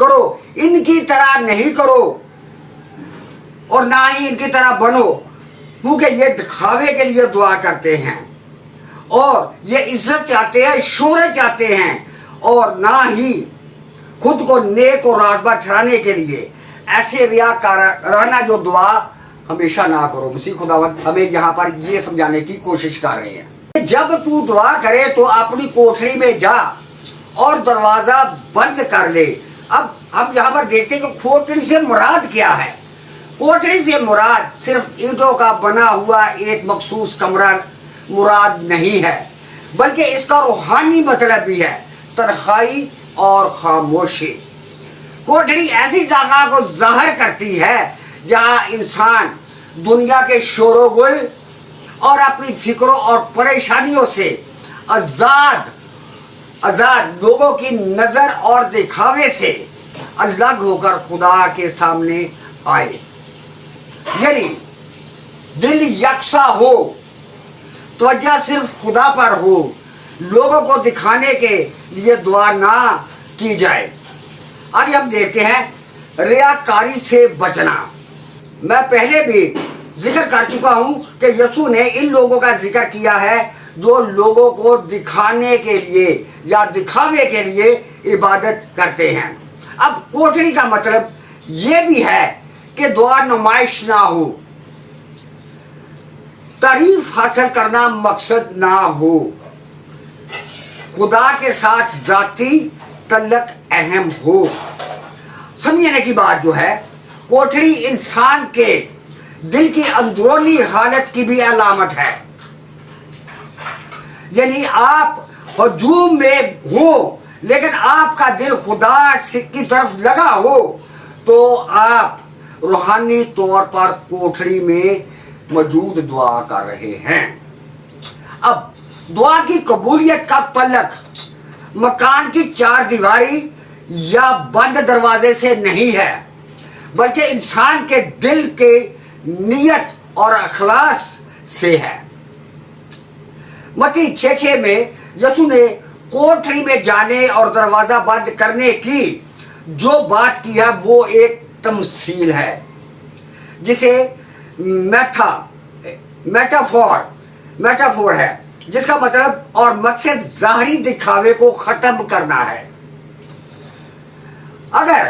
کرو, ان کی طرح نہیں کرو اور نہ ہی ان کی طرح بنو, کیونکہ یہ دکھاوے کے لیے دعا کرتے ہیں اور یہ عزت چاہتے ہیں, شہرت چاہتے ہیں, اور نہ ہی خود کو نیک اور رازبہ ٹھہرانے کے لیے. ایسے ریاکارانہ جو دعا ہمیشہ نہ کرو. مسیح خداوند ہمیں یہاں پر یہ سمجھانے کی کوشش کر رہے ہیں, جب تو دعا کرے تو اپنی کوٹھری میں جا اور دروازہ بند کر لے. اب ہم یہاں پر دیکھتے ہیں کہ کوٹھری سے مراد کیا ہے. کوٹھری سے مراد صرف اینٹوں کا بنا ہوا ایک مخصوص کمرہ مراد نہیں ہے, بلکہ اس کا روحانی مطلب بھی ہے تنہائی اور خاموشی. کوٹھری ایسی جگہ کو ظاہر کرتی ہے جہاں انسان دنیا کے شور و گل اور اپنی فکروں اور پریشانیوں سے آزاد لوگوں کی نظر اور دکھاوے سے الگ ہو کر خدا کے سامنے آئے. یعنی دل یکساں ہو, توجہ صرف خدا پر ہو, لوگوں کو دکھانے کے لیے دعا نہ کی جائے. آگے ہم دیکھتے ہیں ریاکاری سے بچنا. میں پہلے بھی ذکر کر چکا ہوں کہ یسوع نے ان لوگوں کا ذکر کیا ہے جو لوگوں کو دکھانے کے لیے یا دکھاوے کے لیے عبادت کرتے ہیں. اب کوٹھری کا مطلب یہ بھی ہے کہ دعا نمائش نہ ہو, تعریف حاصل کرنا مقصد نہ ہو, خدا کے ساتھ ذاتی تعلق اہم ہو. سمجھنے کی بات جو ہے, کوٹھری انسان کے دل کی اندرونی حالت کی بھی علامت ہے. یعنی آپ ہجوم میں ہو لیکن آپ کا دل خدا کی طرف لگا ہو تو آپ روحانی طور پر کوٹھری میں موجود دعا کر رہے ہیں. اب دعا کی قبولیت کا تعلق مکان کی چار دیواری یا بند دروازے سے نہیں ہے, بلکہ انسان کے دل کے نیت اور اخلاص سے ہے. متی 6:6 میں یسوع نے کوٹھری میں جانے اور دروازہ بند کرنے کی جو بات کی ہے وہ ایک تمثیل ہے جسے میٹافور ہے, جس کا مطلب اور مقصد ظاہری دکھاوے کو ختم کرنا ہے. اگر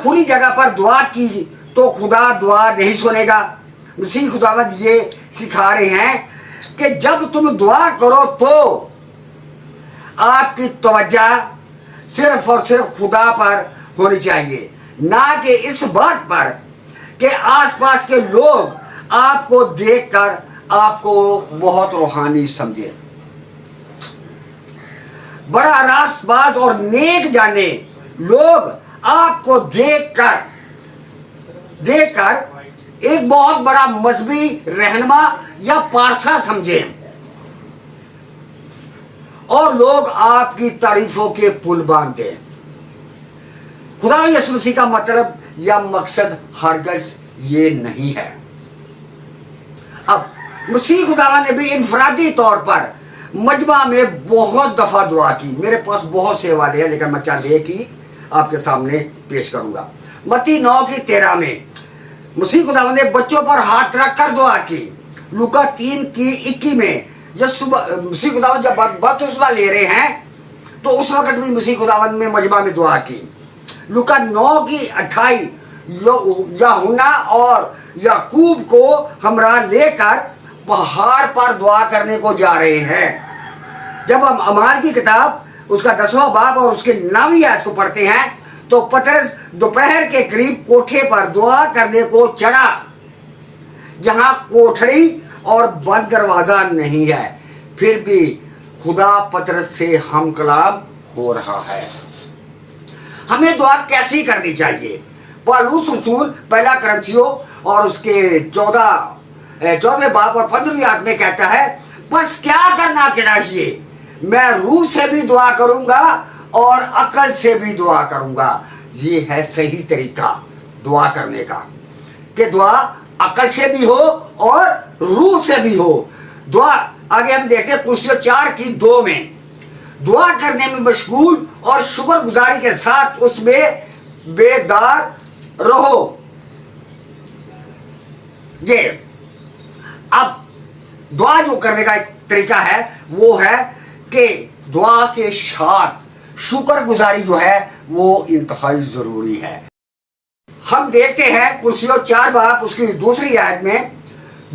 کھلی جگہ پر دعا کی تو خدا دعا نہیں سنے گا. مسیح خداوند یہ سکھا رہے ہیں کہ جب تم دعا کرو تو آپ کی توجہ صرف اور صرف خدا پر ہونی چاہیے, نہ کہ اس بات پر کہ آس پاس کے لوگ آپ کو دیکھ کر آپ کو بہت روحانی سمجھے. بڑا راست باز اور نیک جانے لوگ آپ کو دیکھ کر ایک بہت بڑا مذہبی رہنما یا پارسا سمجھیں اور لوگ آپ کی تعریفوں کے پل باندھتے. خدا یسوع مسیح کا مطلب یا مقصد ہرگز یہ نہیں ہے. اب مسیح خداوند نے بھی انفرادی طور پر مجمع میں بہت دفعہ دعا کی. میرے پاس بہت سے حوالے ہیں لیکن میں چند ایک ہی آپ کے سامنے پیش کروں گا. متی 9:13 میں مسیح خداوند نے بچوں پر ہاتھ رکھ کر دعا کی. لوکا 3:21 میں مسیح خداوند جب بپتسمہ لے رہے ہیں تو اس وقت بھی مسیح خداوند میں مجمع میں دعا کی. لوکا 9:28 یوحنا اور یعقوب کو ہمراہ لے کر پہاڑ پر دعا کرنے کو جا رہے ہیں. جب ہم اعمال کی کتاب اس کا 10واں باب اور اس کے 9ویں آیت کو پڑھتے ہیں تو پترس دوپہر کے قریب کوٹھے پر دعا کرنے کو چڑھا جہاں کوٹھڑی اور بند دروازہ نہیں ہے. پھر بھی خدا پترس سے ہم کلام ہو رہا ہے. ہمیں دعا کیسی کرنی چاہیے؟ پالوس رسول پہلا کرنتھیوں اور اس کے 14ویں باب اور 15ویں آیت میں کہتا ہے بس کیا کرنا چاہیے, میں روح سے بھی دعا کروں گا اور عقل سے بھی دعا کروں گا. یہ ہے صحیح طریقہ دعا کرنے کا کہ دعا عقل سے بھی ہو اور روح سے بھی ہو. دعا آگے ہم دیکھتے ہیں کلوسیوں 4:2 میں دعا کرنے میں مشغول اور شکر گزاری کے ساتھ اس میں بیدار رہو. یہ اب دعا جو کرنے کا ایک طریقہ ہے وہ ہے کہ دعا کے ساتھ شکر گزاری جو ہے وہ انتہائی ضروری ہے. ہم دیکھتے ہیں کرسی 4 باب اس کی دوسری آیت میں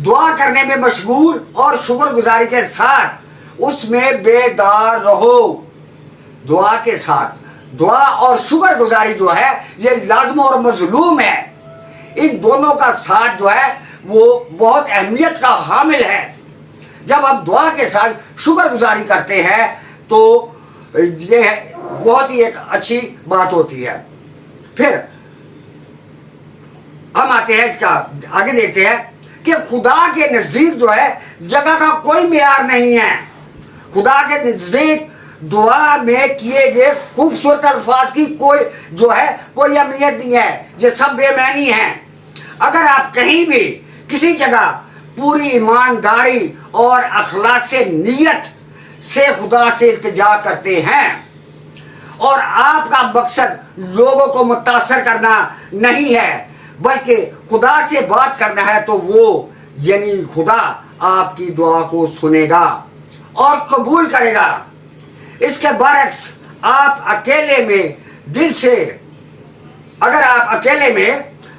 دعا کرنے میں مشغول اور شکر گزاری کے ساتھ اس میں بیدار رہو. دعا کے ساتھ دعا اور شکر گزاری جو ہے یہ لازم اور مظلوم ہے. ان دونوں کا ساتھ جو ہے وہ بہت اہمیت کا حامل ہے. جب ہم دعا کے ساتھ شکر گزاری کرتے ہیں تو یہ بہت ہی ایک اچھی بات ہوتی ہے. پھر ہم آتے ہیں اس کا آگے دیکھتے ہیں کہ خدا کے نزدیک جو ہے جگہ کا کوئی معیار نہیں ہے. خدا کے نزدیک دعا میں کیے گئے خوبصورت الفاظ کی کوئی اہمیت نہیں ہے. یہ سب بے معنی ہیں. اگر آپ کہیں بھی کسی جگہ پوری ایمانداری اور اخلاص نیت سے خدا سے التجا کرتے ہیں اور آپ کا مقصد لوگوں کو متاثر کرنا نہیں ہے بلکہ خدا سے بات کرنا ہے تو وہ یعنی خدا آپ کی دعا کو سنے گا اور قبول کرے گا. اس کے برعکس اگر آپ اکیلے میں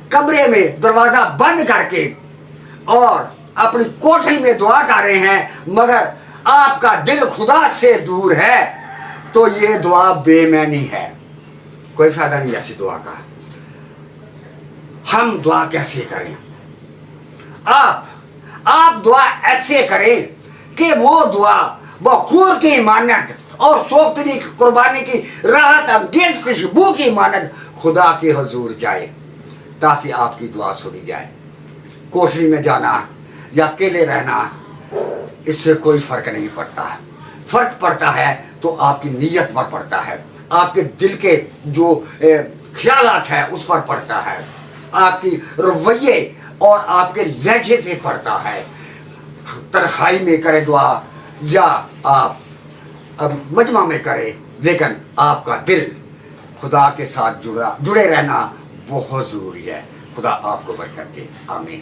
کمرے میں دروازہ بند کر کے اور اپنی کوٹری میں دعا کر رہے ہیں مگر آپ کا دل خدا سے دور ہے تو یہ دعا بے معنی ہے. کوئی فائدہ نہیں ایسی دعا کا. ہم دعا کیسے کریں؟ آپ دعا ایسے کریں کہ وہ دعا بخور کی مانند اور سوختنی قربانی کی راحت انگیز خوشبو کی مانند خدا کے حضور جائے تاکہ آپ کی دعا سنی جائے. کوٹری میں جانا یا اکیلے رہنا اس سے کوئی فرق نہیں پڑتا. فرق پڑتا ہے تو آپ کی نیت پر پڑتا ہے, آپ کے دل کے جو خیالات ہیں اس پر پڑتا ہے, آپ کی رویے اور آپ کے لہجے سے پڑتا ہے. تنہائی میں کرے دعا یا آپ مجمع میں کرے لیکن آپ کا دل خدا کے ساتھ جڑے رہنا بہت ضروری ہے. خدا آپ کو برکت دے. آمین.